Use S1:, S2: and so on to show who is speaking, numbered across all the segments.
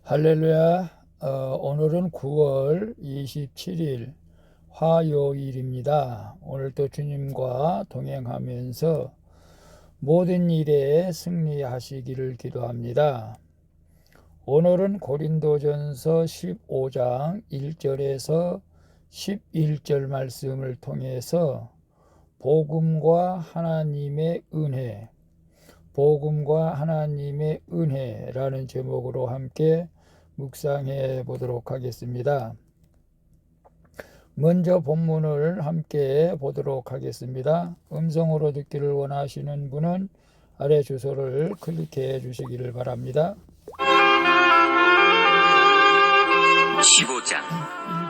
S1: 할렐루야. 오늘은 9월 27일 화요일입니다. 오늘도 주님과 동행하면서 모든 일에 승리하시기를 기도합니다. 오늘은 고린도전서 15장 1절에서 11절 말씀을 통해서 복음과 하나님의 은혜라는 제목으로 함께 묵상해 보도록 하겠습니다. 먼저 본문을 함께 보도록 하겠습니다. 음성으로 듣기를 원하시는 분은 아래 주소를 클릭해 주시기를 바랍니다.
S2: 15장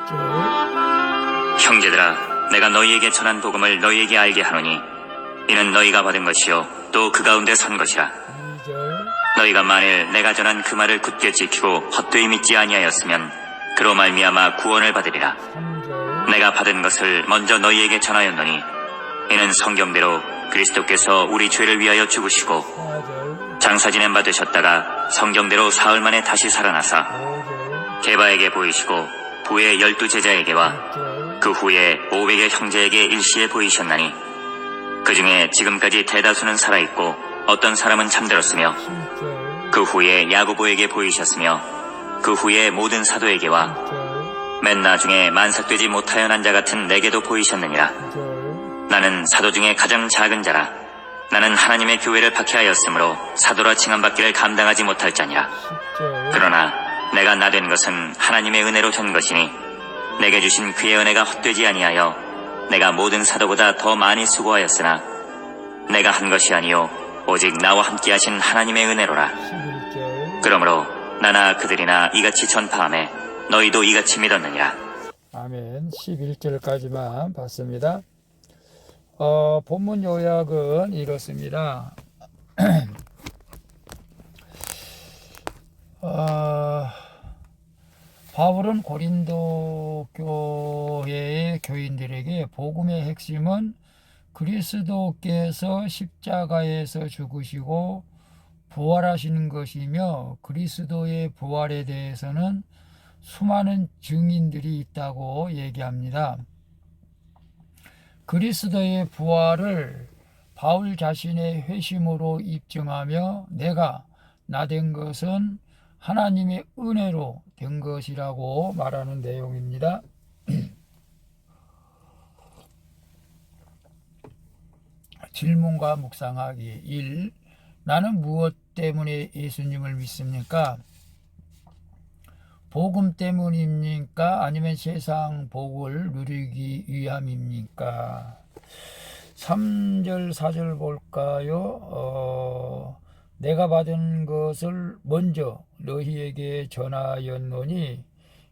S1: 1절
S2: 형제들아, 내가 너희에게 전한 복음을 너희에게 알게 하노니 이는 너희가 받은 것이요 또 그 가운데 선 것이라.
S1: 2절
S2: 너희가 만일 내가 전한 그 말을 굳게 지키고 헛되이 믿지 아니하였으면 그로 말미암아 구원을 받으리라.
S1: 3절
S2: 내가 받은 것을 먼저 너희에게 전하였노니 이는 성경대로 그리스도께서 우리 죄를 위하여 죽으시고
S1: 4절
S2: 장사 지낸 바 되셨다가 성경대로 사흘 만에 다시 살아나사
S1: 5절
S2: 게바에게 보이시고 후에 12 제자에게와
S1: 6절
S2: 그 후에 500의 형제에게 일시에 보이셨나니 그 중에 지금까지 대다수는 살아있고 어떤 사람은 잠들었으며
S1: 7절
S2: 그 후에 야고보에게 보이셨으며 그 후에 모든 사도에게와
S1: 8절
S2: 맨 나중에 만삭되지 못하여 난 자 같은 내게도 보이셨느니라.
S1: 9절
S2: 나는 사도 중에 가장 작은 자라. 나는 하나님의 교회를 박해하였으므로 사도라 칭함받기를 감당하지 못할 자니라.
S1: 10절
S2: 그러나 내가 나 된 것은 하나님의 은혜로 된 것이니 내게 주신 그의 은혜가 헛되지 아니하여 내가 모든 사도보다 더 많이 수고하였으나 내가 한 것이 아니요 오직 나와 함께 하신 하나님의 은혜로라.
S1: 11절
S2: 그러므로 나나 그들이나 이같이 전파하매 너희도 이같이 믿었느니라.
S1: 아멘. 11절까지만 봤습니다. 본문 요약은 이렇습니다. 바울은 고린도 교회의 교인들에게 복음의 핵심은 그리스도께서 십자가에서 죽으시고 부활하시는 것이며 그리스도의 부활에 대해서는 수많은 증인들이 있다고 얘기합니다. 그리스도의 부활을 바울 자신의 회심으로 입증하며 내가 나 된 것은 하나님의 은혜로 된 것이라고 말하는 내용입니다. 질문과 묵상하기 1. 나는 무엇 때문에 예수님을 믿습니까? 복음 때문입니까? 아니면 세상 복을 누리기 위함입니까? 3절 4절 볼까요? 내가 받은 것을 먼저 너희에게 전하였노니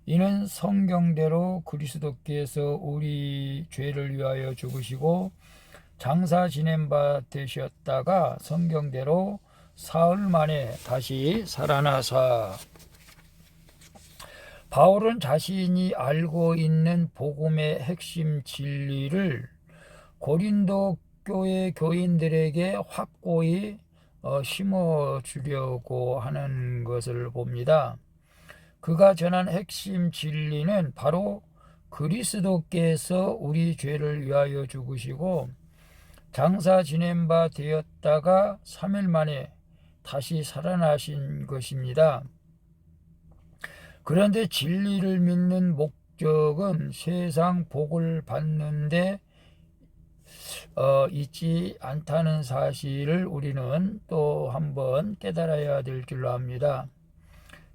S1: 이는 성경대로 그리스도께서 우리 죄를 위하여 죽으시고 장사 지낸 바 되셨다가 성경대로 사흘 만에 다시 살아나사. 바울은 자신이 알고 있는 복음의 핵심 진리를 고린도 교회 교인들에게 확고히 심어주려고 하는 것을 봅니다. 그가 전한 핵심 진리는 바로 그리스도께서 우리 죄를 위하여 죽으시고 장사 지낸 바 되었다가 3일 만에 다시 살아나신 것입니다. 그런데 진리를 믿는 목적은 세상 복을 받는데 있지 않다는 사실을 우리는 또 한번 깨달아야 될 줄로 압니다.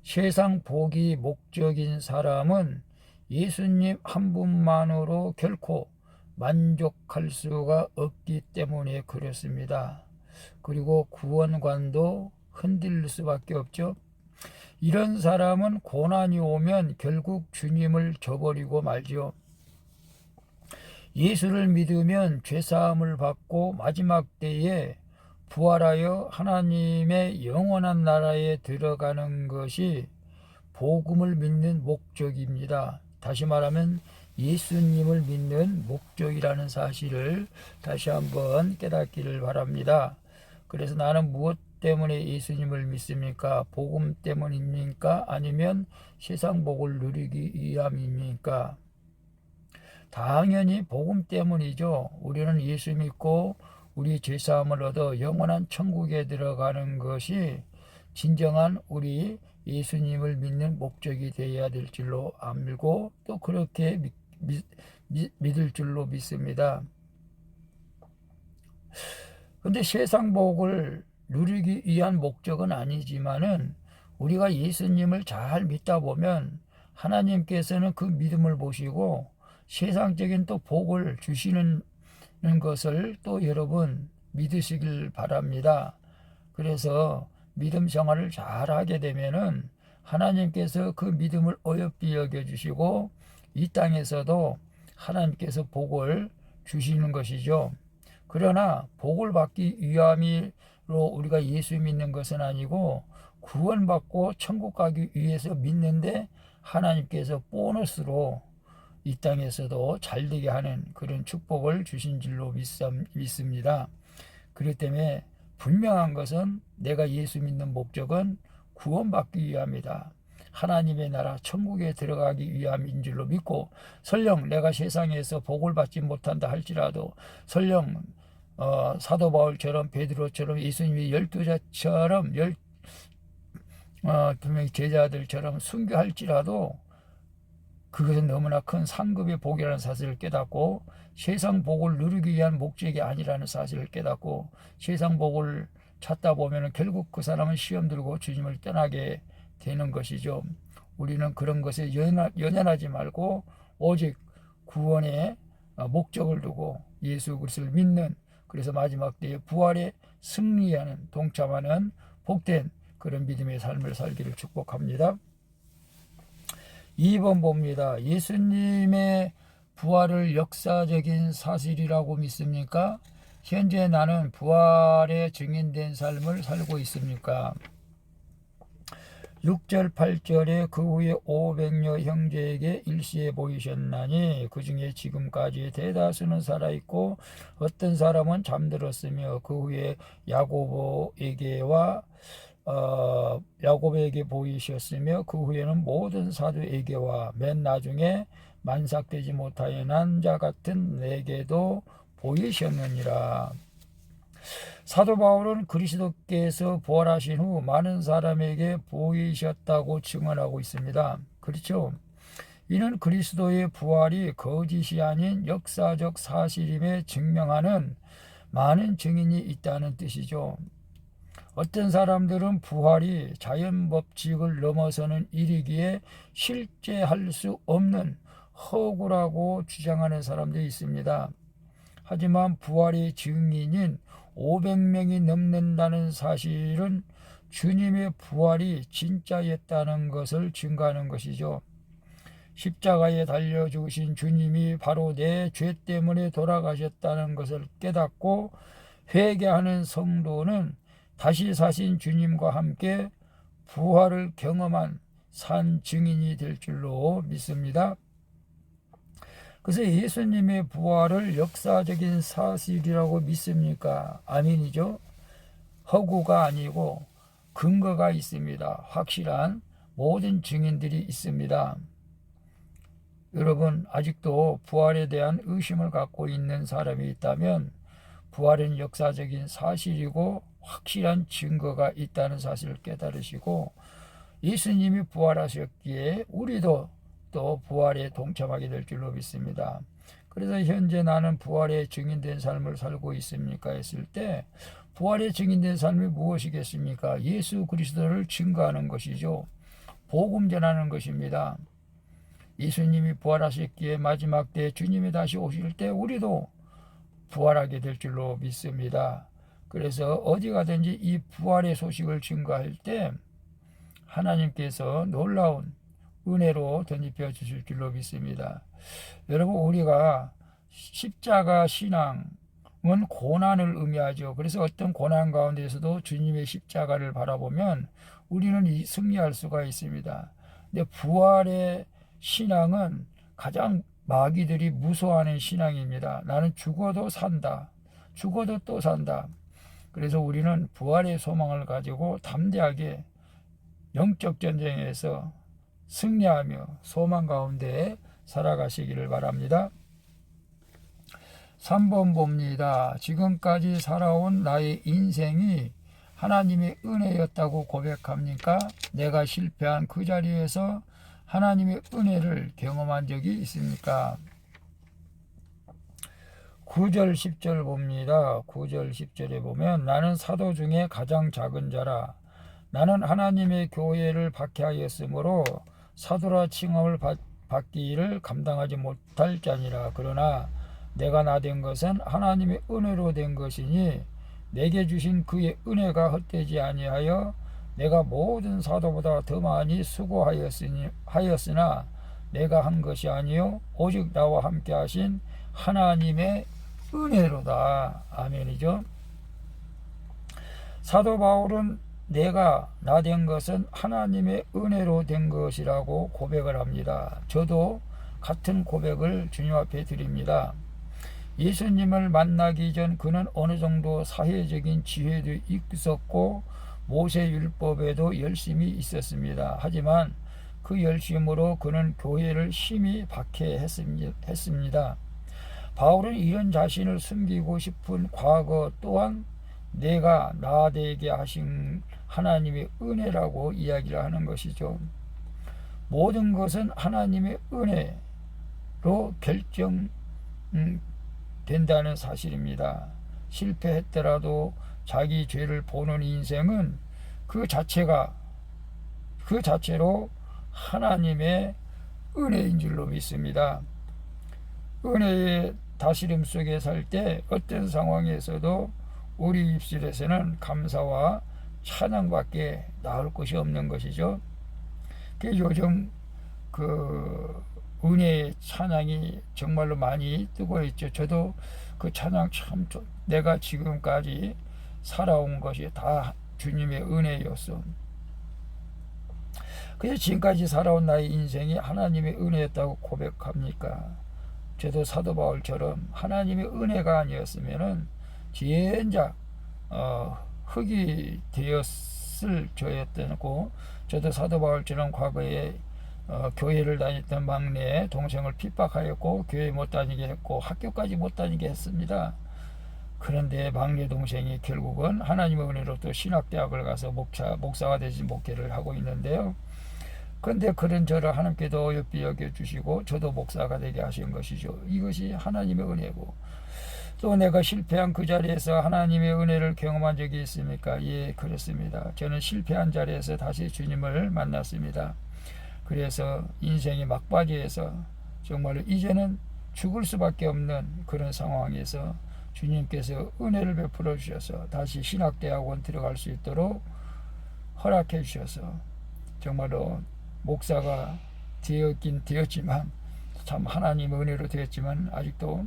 S1: 세상 복이 목적인 사람은 예수님 한 분만으로 결코 만족할 수가 없기 때문에 그렇습니다. 그리고 구원관도 흔들릴 수밖에 없죠. 이런 사람은 고난이 오면 결국 주님을 저버리고 말지요. 예수를 믿으면 죄사함을 받고 마지막 때에 부활하여 하나님의 영원한 나라에 들어가는 것이 복음을 믿는 목적입니다. 다시 말하면 예수님을 믿는 목적이라는 사실을 다시 한번 깨닫기를 바랍니다. 그래서 나는 무엇 때문에 예수님을 믿습니까? 복음 때문입니까? 아니면 세상 복을 누리기 위함입니까? 당연히 복음 때문이죠. 우리는 예수 믿고 우리 죄사함을 얻어 영원한 천국에 들어가는 것이 진정한 우리 예수님을 믿는 목적이 되어야 될 줄로 알고 또 그렇게 믿을 줄로 믿습니다. 근데 세상 복을 누리기 위한 목적은 아니지만은 우리가 예수님을 잘 믿다 보면 하나님께서는 그 믿음을 보시고 세상적인 또 복을 주시는 것을 또 여러분 믿으시길 바랍니다. 그래서 믿음 생활을 잘 하게 되면은 하나님께서 그 믿음을 어여삐 여겨주시고 이 땅에서도 하나님께서 복을 주시는 것이죠. 그러나 복을 받기 위함으로 우리가 예수 믿는 것은 아니고 구원받고 천국 가기 위해서 믿는데 하나님께서 보너스로 이 땅에서도 잘되게 하는 그런 축복을 주신 줄로 믿습니다. 그렇기 때문에 분명한 것은 내가 예수 믿는 목적은 구원받기 위함이다. 하나님의 나라 천국에 들어가기 위함인 줄로 믿고 설령 내가 세상에서 복을 받지 못한다 할지라도 설령 사도 바울처럼 베드로처럼 예수님이 12자처럼 12명의 제자들처럼 순교할지라도 그것은 너무나 큰 상급의 복이라는 사실을 깨닫고 세상 복을 누리기 위한 목적이 아니라는 사실을 깨닫고 세상 복을 찾다 보면 결국 그 사람은 시험 들고 주님을 떠나게 되는 것이죠. 우리는 그런 것에 연연하지 말고 오직 구원의 목적을 두고 예수 그리스도를 믿는 그래서 마지막 때에 부활에 승리하는 동참하는 복된 그런 믿음의 삶을 살기를 축복합니다. 2번 봅니다. 예수님의 부활을 역사적인 사실이라고 믿습니까? 현재 나는 부활에 증인된 삶을 살고 있습니까? 6절 8절에 그 후에 500여 형제에게 일시에 보이셨나니 그 중에 지금까지 대다수는 살아있고 어떤 사람은 잠들었으며 그 후에 야고보에게 보이셨으며 그 후에는 모든 사도에게와 맨 나중에 만삭되지 못하여 난 자 같은 내게도 보이셨느니라. 사도 바울은 그리스도께서 부활하신 후 많은 사람에게 보이셨다고 증언하고 있습니다. 그렇죠? 이는 그리스도의 부활이 거짓이 아닌 역사적 사실임에 증명하는 많은 증인이 있다는 뜻이죠. 어떤 사람들은 부활이 자연 법칙을 넘어서는 일이기에 실제 할 수 없는 허구라고 주장하는 사람들이 있습니다. 하지만 부활의 증인인 500명이 넘는다는 사실은 주님의 부활이 진짜였다는 것을 증거하는 것이죠. 십자가에 달려 죽으신 주님이 바로 내 죄 때문에 돌아가셨다는 것을 깨닫고 회개하는 성도는 다시 사신 주님과 함께 부활을 경험한 산 증인이 될 줄로 믿습니다. 그래서 예수님의 부활을 역사적인 사실이라고 믿습니까? 아멘이죠. 허구가 아니고 근거가 있습니다. 확실한 모든 증인들이 있습니다. 여러분 아직도 부활에 대한 의심을 갖고 있는 사람이 있다면 부활은 역사적인 사실이고 확실한 증거가 있다는 사실을 깨달으시고 예수님이 부활하셨기에 우리도 또 부활에 동참하게 될 줄로 믿습니다. 그래서 현재 나는 부활에 증인된 삶을 살고 있습니까? 했을 때 부활에 증인된 삶이 무엇이겠습니까? 예수 그리스도를 증거하는 것이죠. 복음 전하는 것입니다. 예수님이 부활하셨기에 마지막 때 주님이 다시 오실 때 우리도 부활하게 될 줄로 믿습니다. 그래서 어디 가든지 이 부활의 소식을 증거할 때 하나님께서 놀라운 은혜로 덧입혀 주실 줄로 믿습니다. 여러분 우리가 십자가 신앙은 고난을 의미하죠. 그래서 어떤 고난 가운데서도 주님의 십자가를 바라보면 우리는 승리할 수가 있습니다. 근데 부활의 신앙은 가장 마귀들이 무서워하는 신앙입니다. 나는 죽어도 산다. 죽어도 또 산다. 그래서 우리는 부활의 소망을 가지고 담대하게 영적 전쟁에서 승리하며 소망 가운데 살아가시기를 바랍니다. 3번 봅니다. 지금까지 살아온 나의 인생이 하나님의 은혜였다고 고백합니까? 내가 실패한 그 자리에서 하나님의 은혜를 경험한 적이 있습니까? 9절 10절 봅니다. 9절 10절에 보면 나는 사도 중에 가장 작은 자라. 나는 하나님의 교회를 박해하였으므로 사도라 칭함을 받기를 감당하지 못할 자니라. 그러나 내가 나된 것은 하나님의 은혜로 된 것이니 내게 주신 그의 은혜가 헛되지 아니하여 내가 모든 사도보다 더 많이 수고하였으나 내가 한 것이 아니요 오직 나와 함께 하신 하나님의 은혜로다. 아멘이죠. 사도 바울은 내가 나된 것은 하나님의 은혜로 된 것이라고 고백을 합니다. 저도 같은 고백을 주님 앞에 드립니다. 예수님을 만나기 전 그는 어느 정도 사회적인 지혜도 있었고 모세 율법에도 열심히 있었습니다. 하지만 그 열심으로 그는 교회를 심히 박해했습니다. 바울은 이런 자신을 숨기고 싶은 과거 또한 내가 나되게 하신 하나님의 은혜라고 이야기를 하는 것이죠. 모든 것은 하나님의 은혜로 결정된다는 사실입니다. 실패했더라도 자기 죄를 보는 인생은 그 자체로 하나님의 은혜인 줄로 믿습니다. 은혜의 다스림 속에 살 때 어떤 상황에서도 우리 입술에서는 감사와 찬양밖에 나올 것이 없는 것이죠. 요즘 은혜의 찬양이 정말로 많이 뜨고 있죠. 저도 그 찬양 참 내가 지금까지 살아온 것이 다 주님의 은혜였어. 그래서 지금까지 살아온 나의 인생이 하나님의 은혜였다고 고백합니까? 저도 사도 바울처럼 하나님의 은혜가 아니었으면은 진작 흙이 되었을 저였고, 저도 사도 바울처럼 과거에 교회를 다녔던 막내 동생을 핍박하였고 교회 못 다니게 했고 학교까지 못 다니게 했습니다. 그런데 막내 동생이 결국은 하나님의 은혜로 또 신학대학을 가서 목사가 되신 목회를 하고 있는데요. 그런데 그런 저를 하나님께도 어여삐 여겨주시고 저도 목사가 되게 하신 것이죠. 이것이 하나님의 은혜고, 또 내가 실패한 그 자리에서 하나님의 은혜를 경험한 적이 있습니까? 예, 그렇습니다. 저는 실패한 자리에서 다시 주님을 만났습니다. 그래서 인생의 막바지에서 정말로 이제는 죽을 수밖에 없는 그런 상황에서 주님께서 은혜를 베풀어 주셔서 다시 신학대학원 들어갈 수 있도록 허락해 주셔서 정말로 목사가 되었지만, 참 하나님의 은혜로 되었지만 아직도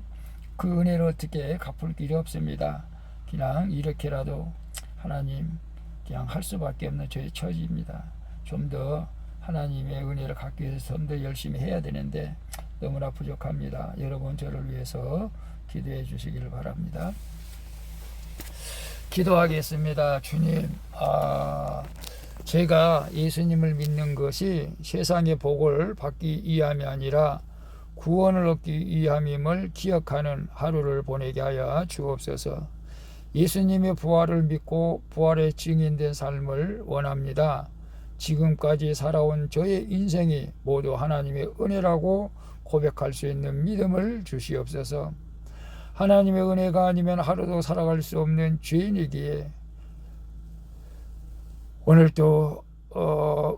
S1: 그 은혜로 어떻게 갚을 길이 없습니다. 그냥 이렇게라도 하나님 그냥 할 수밖에 없는 저의 처지입니다. 좀 더 하나님의 은혜를 갖기 위해서 좀 더 열심히 해야 되는데 너무나 부족합니다. 여러분 저를 위해서 기도해 주시기를 바랍니다. 기도하겠습니다. 주님, 제가 예수님을 믿는 것이 세상의 복을 받기 위함이 아니라 구원을 얻기 위함임을 기억하는 하루를 보내게 하여 주옵소서. 예수님의 부활을 믿고 부활의 증인된 삶을 원합니다. 지금까지 살아온 저의 인생이 모두 하나님의 은혜라고 고백할 수 있는 믿음을 주시옵소서. 하나님의 은혜가 아니면 하루도 살아갈 수 없는 죄인이기에 오늘도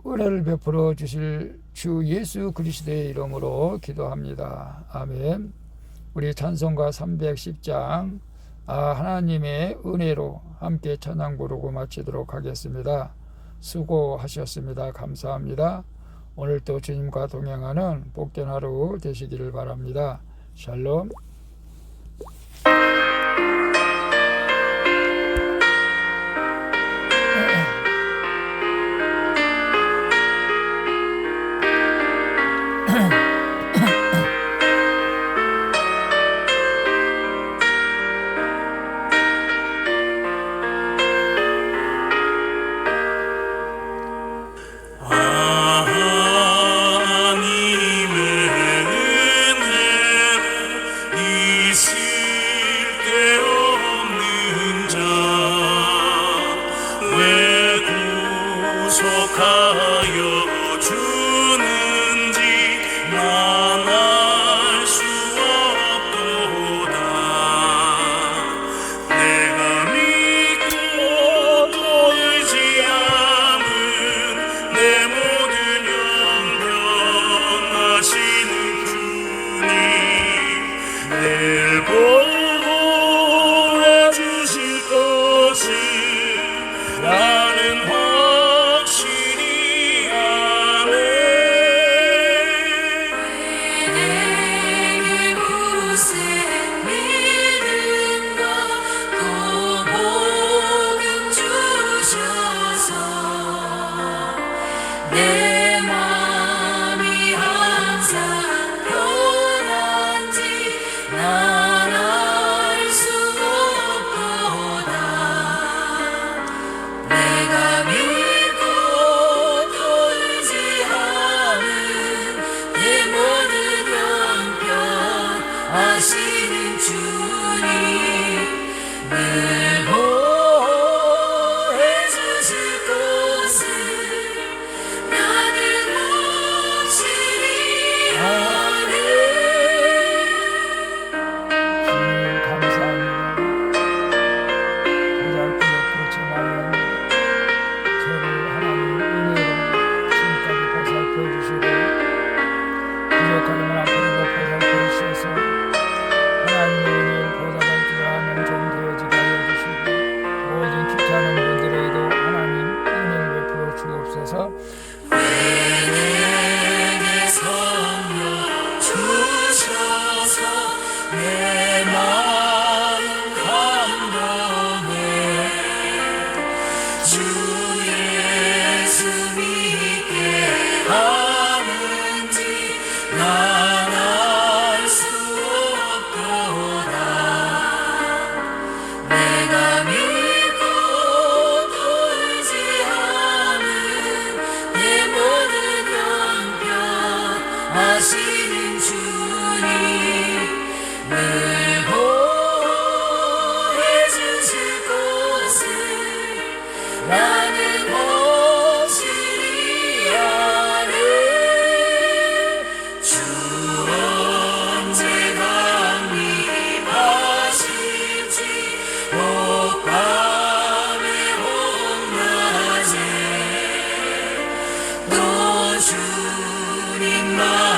S1: 은혜를 베풀어 주실 주 예수 그리스도의 이름으로 기도합니다. 아멘. 우리 찬송가 310장 하나님의 은혜로 함께 찬양 부르고 마치도록 하겠습니다. 수고하셨습니다. 감사합니다. 오늘도 주님과 동행하는 복된 하루 되시기를 바랍니다. 샬롬.
S3: 주님만